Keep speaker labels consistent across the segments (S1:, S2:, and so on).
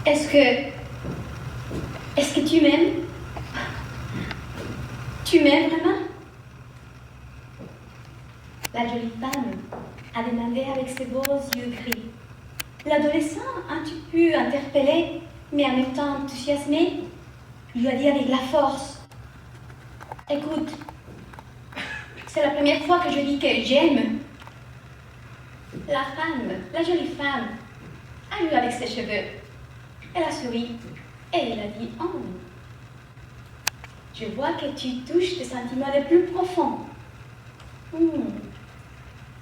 S1: Est-ce que tu m'aimes? Tu m'aimes vraiment? La jolie femme a demandé avec ses beaux yeux gris. L'adolescent, un petit peu interpellé, mais en même temps enthousiasmé, lui a dit avec la force: écoute, c'est la première fois que je dis que j'aime. La femme, la jolie femme, a lu avec ses cheveux. Elle a souri et elle a dit: oh, je vois que tu touches tes sentiments les plus profonds.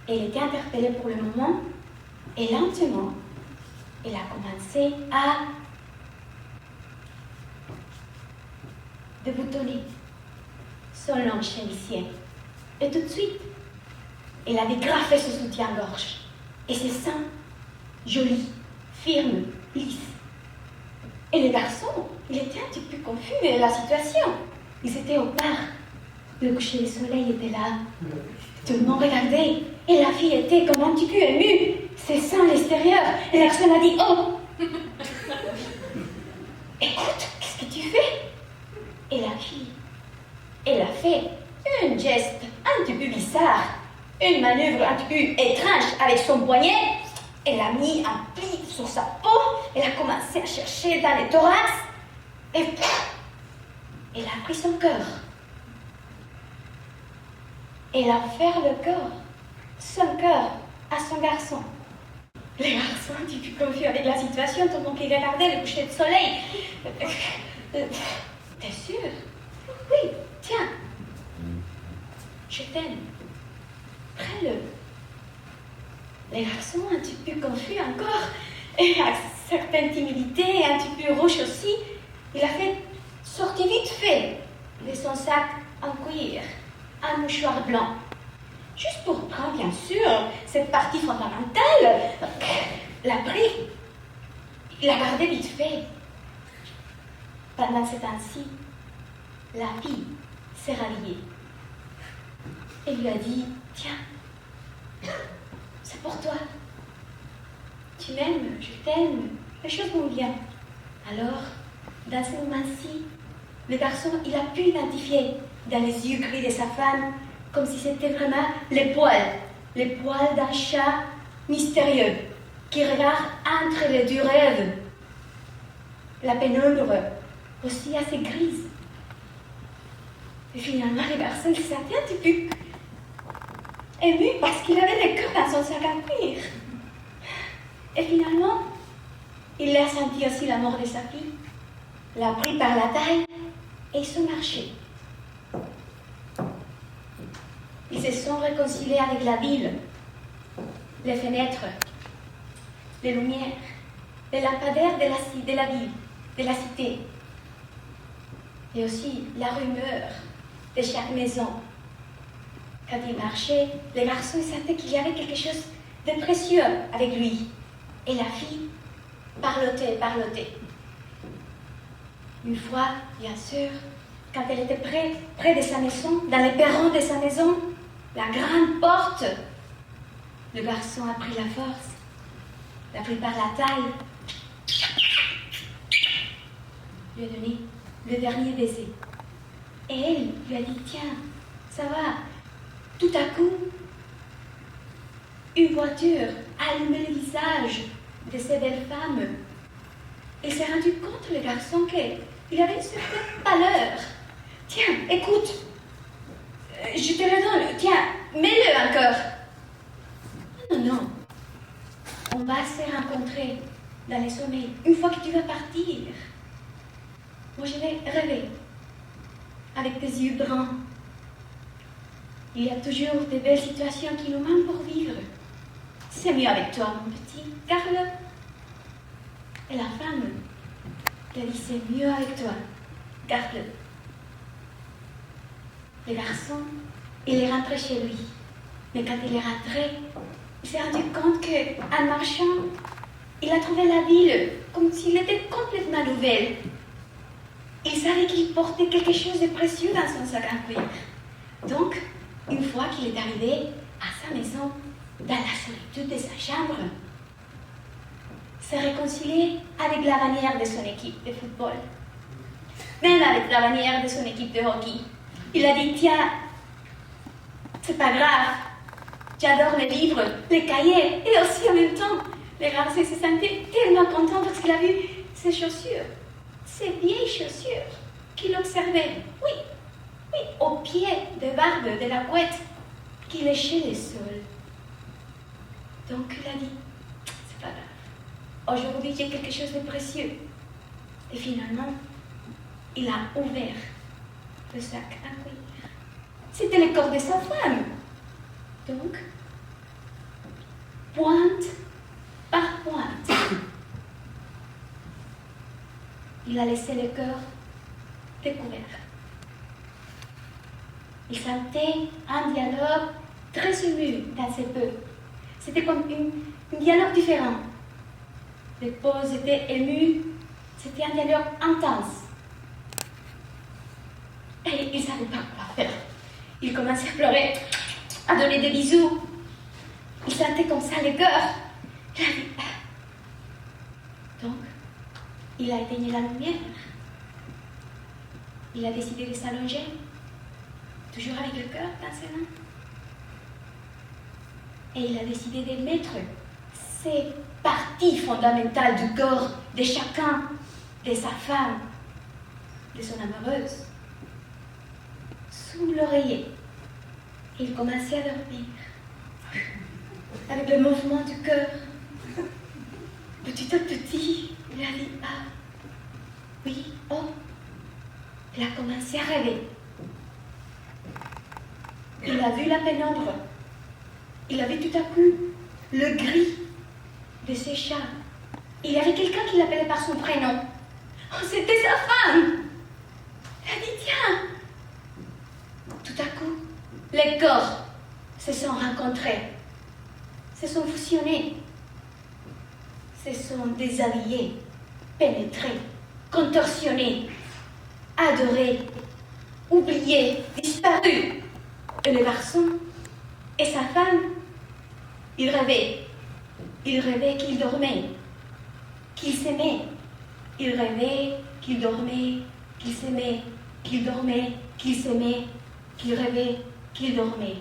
S1: Elle était interpellée pour le moment et lentement, elle a commencé à déboutonner son long chemisier. Et tout de suite, elle a dégrafé ce soutien-gorge et ses seins jolis, firmes, lisses. Et le garçon, il était un petit peu confus de la situation. Ils étaient au parc. Le coucher du soleil était là. Tout le monde regardait. Et la fille était comme un petit peu émue. Ses seins à l'extérieur. Et la personne a dit: oh, écoute, qu'est-ce que tu fais? Et la fille, elle a fait un geste un petit peu bizarre. Une manœuvre un petit peu étrange avec son poignet. Elle a mis un pli sur sa peau. Elle a commencé à chercher dans le thorax. Et elle a pris son cœur. Elle a offert le cœur, son cœur, à son garçon. Le garçon, un petit peu confus avec la situation, tout le monde qui regardait le coucher de soleil. T'es sûr? Oui, tiens. Je t'aime. Prends-le. Le garçon, un petit peu confus encore, et avec certaine timidité, un petit peu rouge aussi, il a fait sortir vite fait de son sac en cuir un mouchoir blanc. Juste pour prendre, bien sûr, cette partie fondamentale. L'a pris. Il l'a gardé vite fait. Pendant ce temps-ci, la fille s'est ralliée. Elle lui a dit: tiens, c'est pour toi. Tu m'aimes, je t'aime, les choses vont bien. Alors, dans ce moment-ci, le garçon, il a pu identifier dans les yeux gris de sa femme comme si c'était vraiment les poils d'un chat mystérieux qui regarde entre les deux rêves. La pénombre aussi assez grise. Et finalement, le garçon, il s'est un petit peu ému parce qu'il avait le cœur dans son sac à cuir. Et finalement, il a senti aussi la mort de sa fille, l'a pris par la taille et ils sont marchés. Ils se sont réconciliés avec la ville, les fenêtres, les lumières, les lampadaires de la ville, de la cité. Et aussi la rumeur de chaque maison. Quand il marchait, le garçon sentait qu'il y avait quelque chose de précieux avec lui. Et la fille parlotait. Une fois, bien sûr, quand elle était près de sa maison, dans le perron de sa maison, la grande porte, le garçon a pris la force, l'a pris par la taille, lui a donné le dernier baiser. Et elle lui a dit: tiens, ça va. Tout à coup, une voiture a allumé le visage de cette belle femme. Il s'est rendu compte, le garçon, qu'il avait une certaine pâleur. Tiens, écoute, je te le donne, tiens, mets-le encore. Non, on va se rencontrer dans les sommeils. Une fois que tu vas partir, moi je vais rêver avec tes yeux bruns. Il y a toujours de belles situations qui nous manquent pour vivre. C'est mieux avec toi, mon petit, garde-le. Et la femme, elle a dit: c'est mieux avec toi, garde-le. Le garçon, il est rentré chez lui. Mais quand il est rentré, il s'est rendu compte qu'en marchant, il a trouvé la ville comme s'il était complètement nouvelle. Il savait qu'il portait quelque chose de précieux dans son sac à cuir. Donc, une fois qu'il est arrivé à sa maison, dans la solitude de sa chambre, s'est réconcilié avec la bannière de son équipe de football, même avec la bannière de son équipe de hockey. Il a dit, tiens, c'est pas grave, j'adore les livres, les cahiers, et aussi en même temps, le garçon se sentait tellement content parce qu'il a vu ses chaussures, ses vieilles chaussures, qu'il observait, oui, au pied de barbe de la couette, qui léchait le sol. Donc il a dit, c'est pas grave, aujourd'hui j'ai quelque chose de précieux. Et finalement, il a ouvert le sac à cuir. C'était le corps de sa femme. Donc, pointe par pointe, il a laissé le cœur découvert. Il sentait un dialogue très ému dans ses peaux. C'était comme un dialogue différent. Les pauses étaient émues, c'était un dialogue intense. Et il ne savait pas quoi faire. Il commençait à pleurer, à donner des bisous. Il sentait comme ça le cœur. Il a dit, donc, il a éteint la lumière. Il a décidé de s'allonger, toujours avec le cœur dans ses mains. Et il a décidé de mettre ces parties fondamentales du corps de chacun, de sa femme, de son amoureuse, sous l'oreiller. Et il commençait à dormir, avec le mouvement du cœur. Petit à petit, il a dit, oui, il a commencé à rêver. Il a vu la pénombre. Il avait tout à coup le gris de ses chats. Il y avait quelqu'un qui l'appelait par son prénom. C'était sa femme. Il a dit, tiens. Tout à coup, les corps se sont rencontrés, se sont fusionnés, se sont déshabillés, pénétrés, contorsionnés, adorés, oubliés, disparus. Et le garçon et sa femme, ils rêvaient. Ils rêvaient qu'ils dormaient, qu'ils s'aimaient. Ils rêvaient qu'ils dormaient, qu'ils s'aimaient, qu'ils dormaient, qu'ils s'aimaient, qu'ils rêvaient, qu'ils dormaient.